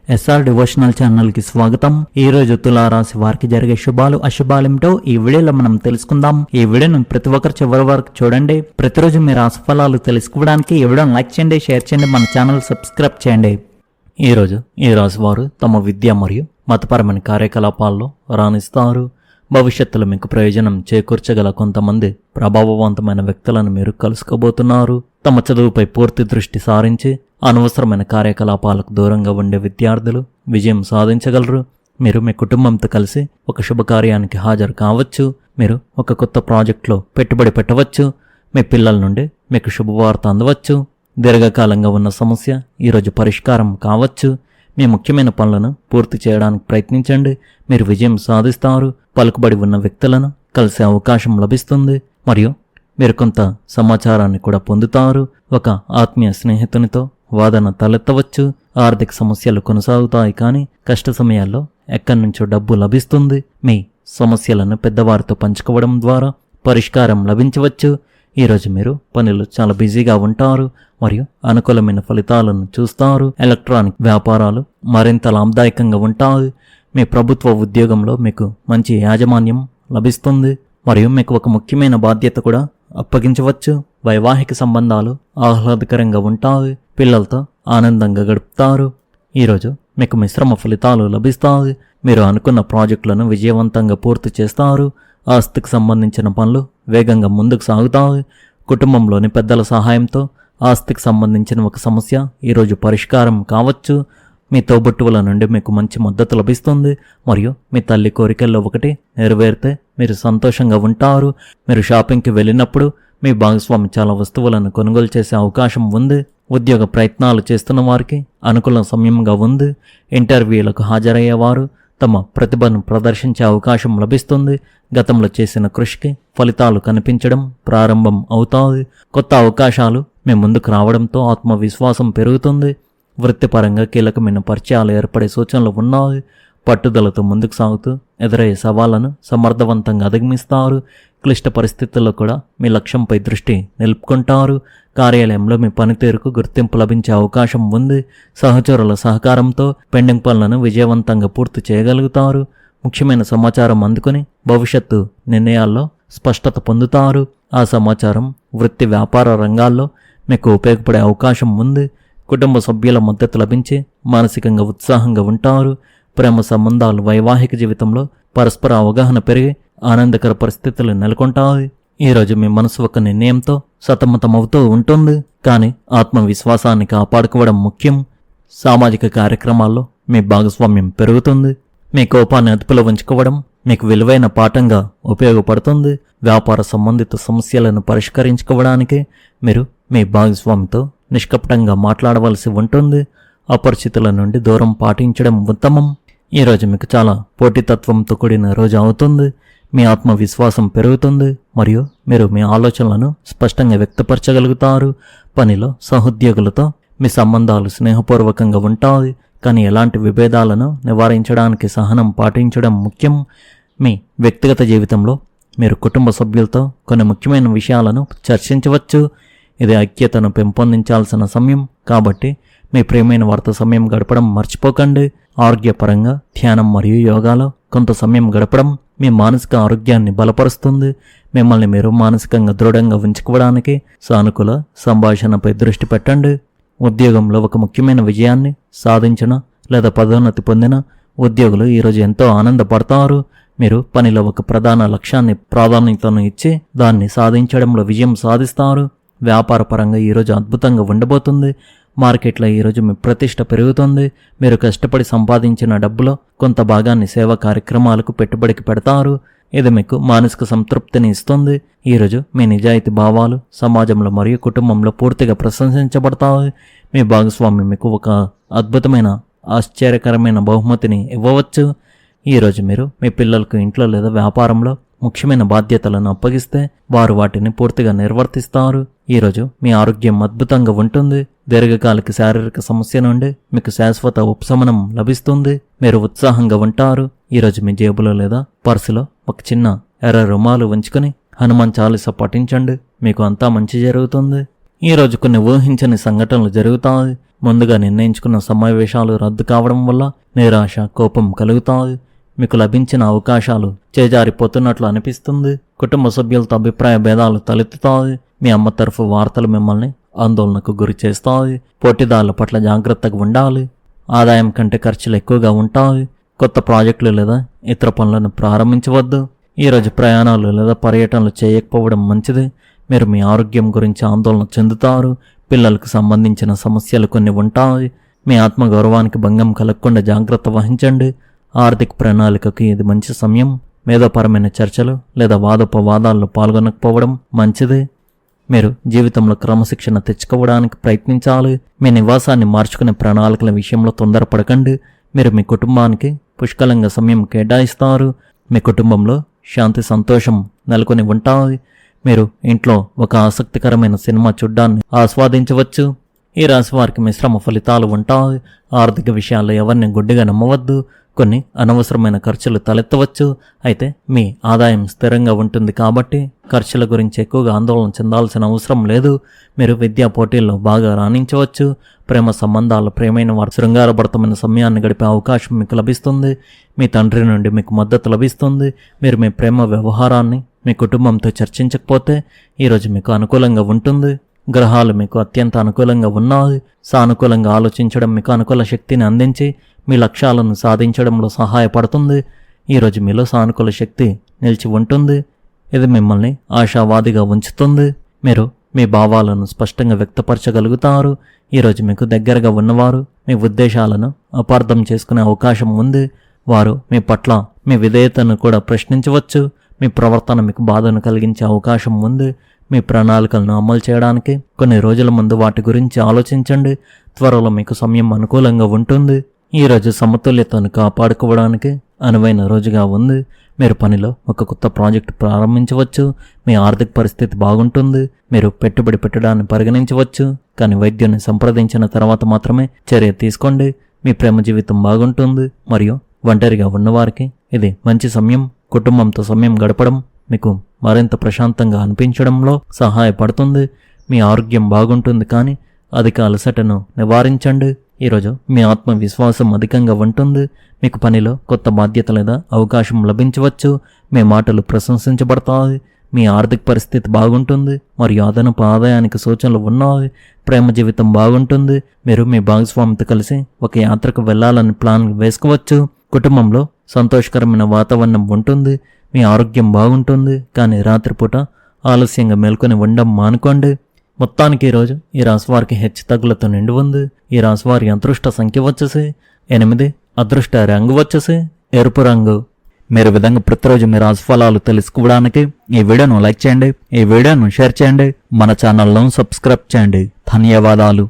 SR devotional channel కి స్వాగతం. ఈ రోజు తులారాశి వారికి జరిగే శుభాలు అశుభాలేమిటో ఈ వీడియోలో మనం తెలుసుకుందాం. ఈ వీడియోను ప్రతి ఒక్కరు చివరి వరకు చూడండి. ప్రతిరోజు మీ రాశి ఫలాలు తెలుసుకోవడానికి ఈ వీడియోను లైక్ చేయండి, షేర్ చేయండి, మన ఛానల్ సబ్స్క్రైబ్ చేయండి. ఈ రోజు ఈ రాశి వారు తమ విద్య మరియు మతపరమైన కార్యకలాపాల్లో రాణిస్తారు. భవిష్యత్తులో మీకు ప్రయోజనం చేకూర్చగల కొంతమంది ప్రభావవంతమైన వ్యక్తులను మీరు కలుసుకోబోతున్నారు. తమ చదువుపై పూర్తి దృష్టి సారించి అనవసరమైన కార్యకలాపాలకు దూరంగా ఉండే విద్యార్థులు విజయం సాధించగలరు. మీరు మీ కుటుంబంతో కలిసి ఒక శుభకార్యానికి హాజరు కావచ్చు. మీరు ఒక కొత్త ప్రాజెక్టులో పెట్టుబడి పెట్టవచ్చు. మీ పిల్లల నుండి మీకు శుభవార్త అందవచ్చు. దీర్ఘకాలంగా ఉన్న సమస్య ఈరోజు పరిష్కారం కావచ్చు. మీ ముఖ్యమైన పనులను పూర్తి చేయడానికి ప్రయత్నించండి. మీరు విజయం సాధిస్తారు. పలుకుబడి ఉన్న వ్యక్తులను కలిసే అవకాశం లభిస్తుంది మరియు మీరు కొంత సమాచారాన్ని కూడా పొందుతారు. ఒక ఆత్మీయ స్నేహితునితో వాదన తలెత్తవచ్చు. ఆర్థిక సమస్యలు కొనసాగుతాయి, కానీ కష్ట సమయాల్లో ఎక్కడి నుంచో డబ్బు లభిస్తుంది. మీ సమస్యలను పెద్దవారితో పంచుకోవడం ద్వారా పరిష్కారం లభించవచ్చు. ఈరోజు మీరు పనులు చాలా బిజీగా ఉంటారు మరియు అనుకూలమైన ఫలితాలను చూస్తారు. ఎలక్ట్రానిక్ వ్యాపారాలు మరింత లాభదాయకంగా ఉంటాయి. మీ ప్రభుత్వ ఉద్యోగంలో మీకు మంచి యాజమాన్యం లభిస్తుంది మరియు మీకు ఒక ముఖ్యమైన బాధ్యత కూడా అప్పగించవచ్చు. వైవాహిక సంబంధాలు ఆహ్లాదకరంగా ఉంటాయి. పిల్లలతో ఆనందంగా గడుపుతారు. ఈరోజు మీకు మిశ్రమ ఫలితాలు లభిస్తాయి. మీరు అనుకున్న ప్రాజెక్టులను విజయవంతంగా పూర్తి చేస్తారు. ఆస్తికి సంబంధించిన పనులు వేగంగా ముందుకు సాగుతాయి. కుటుంబంలోని పెద్దల సహాయంతో ఆస్తికి సంబంధించిన ఒక సమస్య ఈరోజు పరిష్కారం కావచ్చు. మీ తోబుట్టువుల నుండి మీకు మంచి మద్దతు లభిస్తుంది మరియు మీ తల్లి కోరికల్లో ఒకటి నెరవేరితే మీరు సంతోషంగా ఉంటారు. మీరు షాపింగ్కి వెళ్ళినప్పుడు మీ భాగస్వామి చాలా వస్తువులను కొనుగోలు చేసే అవకాశం ఉంది. ఉద్యోగ ప్రయత్నాలు చేస్తున్న వారికి అనుకూల సమయంగా ఉంది. ఇంటర్వ్యూలకు హాజరయ్యేవారు తమ ప్రతిభను ప్రదర్శించే అవకాశం లభిస్తుంది. గతంలో చేసిన కృషికి ఫలితాలు కనిపించడం ప్రారంభం అవుతాయి. కొత్త అవకాశాలు మీ ముందుకు రావడంతో ఆత్మవిశ్వాసం పెరుగుతుంది. వృత్తిపరంగా కీలకమైన పరిచయాలు ఏర్పడే సూచనలు ఉన్నాయి. పట్టుదలతో ముందుకు సాగుతూ ఎదురయ్యే సవాళ్లను సమర్థవంతంగా అధిగమిస్తారు. క్లిష్ట పరిస్థితుల్లో కూడా మీ లక్ష్యంపై దృష్టి నిలుపుకుంటారు. కార్యాలయంలో మీ పనితీరుకు గుర్తింపు లభించే అవకాశం ఉంది. సహచరుల సహకారంతో పెండింగ్ పనులను విజయవంతంగా పూర్తి చేయగలుగుతారు. ముఖ్యమైన సమాచారం అందుకుని భవిష్యత్తు నిర్ణయాల్లో స్పష్టత పొందుతారు. ఆ సమాచారం వృత్తి వ్యాపార రంగాల్లో మీకు ఉపయోగపడే అవకాశం ఉంది. కుటుంబ సభ్యుల మద్దతు లభించి మానసికంగా ఉత్సాహంగా ఉంటారు. ప్రేమ సంబంధాలు వైవాహిక జీవితంలో పరస్పర అవగాహన పెరిగి ఆనందకర పరిస్థితులు నెలకొంటాయి. ఈరోజు మీ మనసు ఒక నిర్ణయంతో సతమతమవుతూ ఉంటుంది, కానీ ఆత్మవిశ్వాసాన్ని కాపాడుకోవడం ముఖ్యం. సామాజిక కార్యక్రమాల్లో మీ భాగస్వామ్యం పెరుగుతుంది. మీ కోపాన్ని అదుపులో ఉంచుకోవడం మీకు విలువైన పాఠంగా ఉపయోగపడుతుంది. వ్యాపార సంబంధిత సమస్యలను పరిష్కరించుకోవడానికి మీరు మీ భాగస్వామితో నిష్కపటంగా మాట్లాడవలసి ఉంటుంది. అపరిచితుల నుండి దూరం పాటించడం ఉత్తమం. ఈరోజు మీకు చాలా పోటీతత్వంతో కూడిన రోజు అవుతుంది. మీ ఆత్మవిశ్వాసం పెరుగుతుంది మరియు మీరు మీ ఆలోచనలను స్పష్టంగా వ్యక్తపరచగలుగుతారు. పనిలో సహోద్యోగులతో మీ సంబంధాలు స్నేహపూర్వకంగా ఉంటాయి, కానీ ఎలాంటి విభేదాలను నివారించడానికి సహనం పాటించడం ముఖ్యం. మీ వ్యక్తిగత జీవితంలో మీరు కుటుంబ సభ్యులతో కొన్ని ముఖ్యమైన విషయాలను చర్చించవచ్చు. ఇది ఐక్యతను పెంపొందించాల్సిన సమయం కాబట్టి మీ ప్రియమైన వారితో సమయం గడపడం మర్చిపోకండి. ఆరోగ్యపరంగా ధ్యానం మరియు యోగాలో కొంత సమయం గడపడం మీ మానసిక ఆరోగ్యాన్ని బలపరుస్తుంది. మిమ్మల్ని మీరు మానసికంగా దృఢంగా ఉంచుకోవడానికి సానుకూల సంభాషణపై దృష్టి పెట్టండి. ఉద్యోగంలో ఒక ముఖ్యమైన విజయాన్ని సాధించిన లేదా పదోన్నతి పొందిన ఉద్యోగులు ఈరోజు ఎంతో ఆనందపడతారు. మీరు పనిలో ఒక ప్రధాన లక్ష్యాన్ని ప్రాధాన్యతను ఇచ్చి దాన్ని సాధించడంలో విజయం సాధిస్తారు. వ్యాపార పరంగా ఈరోజు అద్భుతంగా ఉండబోతుంది. మార్కెట్లో ఈరోజు మీ ప్రతిష్ట పెరుగుతుంది. మీరు కష్టపడి సంపాదించిన డబ్బులో కొంత భాగాన్ని సేవా కార్యక్రమాలకు పెట్టుబడికి పెడతారు. ఇది మీకు మానసిక సంతృప్తిని ఇస్తుంది. ఈరోజు మీ నిజాయితీ భావాలు సమాజంలో మరియు కుటుంబంలో పూర్తిగా ప్రశంసించబడతాయి. మీ భాగస్వామి మీకు ఒక అద్భుతమైన ఆశ్చర్యకరమైన బహుమతిని ఇవ్వవచ్చు. ఈరోజు మీరు మీ పిల్లలకు ఇంట్లో లేదా వ్యాపారంలో ముఖ్యమైన బాధ్యతలను అప్పగిస్తే వారు వాటిని పూర్తిగా నిర్వర్తిస్తారు. ఈరోజు మీ ఆరోగ్యం అద్భుతంగా ఉంటుంది. దీర్ఘకాలిక శారీరక సమస్య నుండి మీకు శాశ్వత ఉపశమనం లభిస్తుంది. మీరు ఉత్సాహంగా ఉంటారు. ఈరోజు మీ జేబులో లేదా పర్సులో ఒక చిన్న ఎర్ర రుమాలు ఉంచుకొని హనుమాన్ చాలీసా పఠించండి. మీకు అంతా మంచి జరుగుతుంది. ఈరోజు కొన్ని ఊహించని సంఘటనలు జరుగుతాయి. ముందుగా నిర్ణయించుకున్న సమావేశాలు రద్దు కావడం వల్ల నిరాశ, కోపం కలుగుతాయి. మీకు లభించిన అవకాశాలు చేజారిపోతున్నట్లు అనిపిస్తుంది. కుటుంబ సభ్యులతో అభిప్రాయ భేదాలు తలెత్తుతాయి. మీ అమ్మ తరఫు వార్తలు మిమ్మల్ని ఆందోళనకు గురి చేస్తాయి. పోటీదారుల పట్ల జాగ్రత్తగా ఉండాలి. ఆదాయం కంటే ఖర్చులు ఎక్కువగా ఉంటాయి. కొత్త ప్రాజెక్టులు లేదా ఇతర పనులను ప్రారంభించవద్దు. ఈరోజు ప్రయాణాలు లేదా పర్యటనలు చేయకపోవడం మంచిది. మీరు మీ ఆరోగ్యం గురించి ఆందోళన చెందుతారు. పిల్లలకు సంబంధించిన సమస్యలు కొన్ని ఉంటాయి. మీ ఆత్మగౌరవానికి భంగం కలగకుండా జాగ్రత్త వహించండి. ఆర్థిక ప్రణాళికకు ఇది మంచి సమయం. మేధోపరమైన చర్చలు లేదా వాదోపవాదాల్లో పాల్గొనకపోవడం మంచిది. మీరు జీవితంలో క్రమశిక్షణ తెచ్చుకోవడానికి ప్రయత్నించాలి. మీ నివాసాన్ని మార్చుకునే ప్రణాళికల విషయంలో తొందరపడకండి. మీరు మీ కుటుంబానికి పుష్కలంగా సమయం కేటాయిస్తారు. మీ కుటుంబంలో శాంతి, సంతోషం నెలకొని ఉంటాయి. మీరు ఇంట్లో ఒక ఆసక్తికరమైన సినిమా చూడ్డాన్ని ఆస్వాదించవచ్చు. ఈ రాశి వారికి మిశ్రమ ఫలితాలు ఉంటాయి. ఆర్థిక విషయాల్లో ఎవరిని గుడ్డిగా నమ్మవద్దు. కొన్ని అనవసరమైన ఖర్చులు తలెత్తవచ్చు. అయితే మీ ఆదాయం స్థిరంగా ఉంటుంది కాబట్టి ఖర్చుల గురించి ఎక్కువగా ఆందోళన చెందాల్సిన అవసరం లేదు. మీరు విద్యా పోటీల్లో బాగా రాణించవచ్చు. ప్రేమ సంబంధాలు, ప్రేమైన వారు శృంగారభరితమైన సమయాన్ని గడిపే అవకాశం మీకు లభిస్తుంది. మీ తండ్రి నుండి మీకు మద్దతు లభిస్తుంది. మీరు మీ ప్రేమ వ్యవహారాన్ని మీ కుటుంబంతో చర్చించకపోతే ఈరోజు మీకు అనుకూలంగా ఉంటుంది. గ్రహాలు మీకు అత్యంత అనుకూలంగా ఉన్నాయి. సానుకూలంగా ఆలోచించడం మీకు అనుకూల శక్తిని అందించి మీ లక్ష్యాలను సాధించడంలో సహాయపడుతుంది. ఈరోజు మీలో సానుకూల శక్తి నిలిచి ఉంటుంది. ఇది మిమ్మల్ని ఆశావాదిగా ఉంచుతుంది. మీరు మీ భావాలను స్పష్టంగా వ్యక్తపరచగలుగుతారు. ఈరోజు మీకు దగ్గరగా ఉన్నవారు మీ ఉద్దేశాలను అపార్థం చేసుకునే అవకాశం ఉంది. వారు మీ పట్ల మీ విధేయతను కూడా ప్రశ్నించవచ్చు. మీ ప్రవర్తన మీకు బాధను కలిగించే అవకాశం ఉంది. మీ ప్రణాళికలను అమలు చేయడానికి కొన్ని రోజుల ముందు వాటి గురించి ఆలోచించండి. త్వరలో మీకు సమయం అనుకూలంగా ఉంటుంది. ఈరోజు సమతుల్యతను కాపాడుకోవడానికి అనువైన రోజుగా ఉంది. మీరు పనిలో ఒక కొత్త ప్రాజెక్టు ప్రారంభించవచ్చు. మీ ఆర్థిక పరిస్థితి బాగుంటుంది. మీరు పెట్టుబడి పెట్టడాన్ని పరిగణించవచ్చు. కానీ వైద్యుని సంప్రదించిన తర్వాత మాత్రమే చర్య తీసుకోండి. మీ ప్రేమ జీవితం బాగుంటుంది. మరియు ఒంటరిగా ఉన్నవారికి ఇది మంచి సమయం. కుటుంబంతో సమయం గడపడం మీకు మరింత ప్రశాంతంగా అనిపించడంలో సహాయపడుతుంది. మీ ఆరోగ్యం బాగుంటుంది, కానీ అధిక అలసటను నివారించండి. ఈరోజు మీ ఆత్మవిశ్వాసం అధికంగా ఉంటుంది. మీకు పనిలో కొత్త బాధ్యత లేదా అవకాశం లభించవచ్చు. మీ మాటలు ప్రశంసించబడతాయి. మీ ఆర్థిక పరిస్థితి బాగుంటుంది మరియు అదనపు ఆదాయానికి సూచనలు ఉన్నాయి. ప్రేమ జీవితం బాగుంటుంది. మీరు మీ భాగస్వామితో కలిసి ఒక యాత్రకు వెళ్లాలని ప్లాన్ వేసుకోవచ్చు. కుటుంబంలో సంతోషకరమైన వాతావరణం ఉంటుంది. మీ ఆరోగ్యం బాగుంటుంది, కానీ రాత్రిపూట ఆలస్యంగా మేల్కొని ఉండడం మానుకోండి. మొత్తానికి ఈరోజు ఈ రాశివారికి హెచ్చు తగ్గులతో నిండి ఉంది. ఈ రాశివారి అదృష్ట సంఖ్య వచ్చేసి 8, అదృష్ట రంగు వచ్చేసి ఎరుపు రంగు. మీరు విధంగా ప్రతిరోజు మీ రాశి ఫలాలు తెలుసుకోవడానికి ఈ వీడియోను లైక్ చేయండి, ఈ వీడియోను షేర్ చేయండి, మన ఛానల్ను సబ్స్క్రైబ్ చేయండి. ధన్యవాదాలు.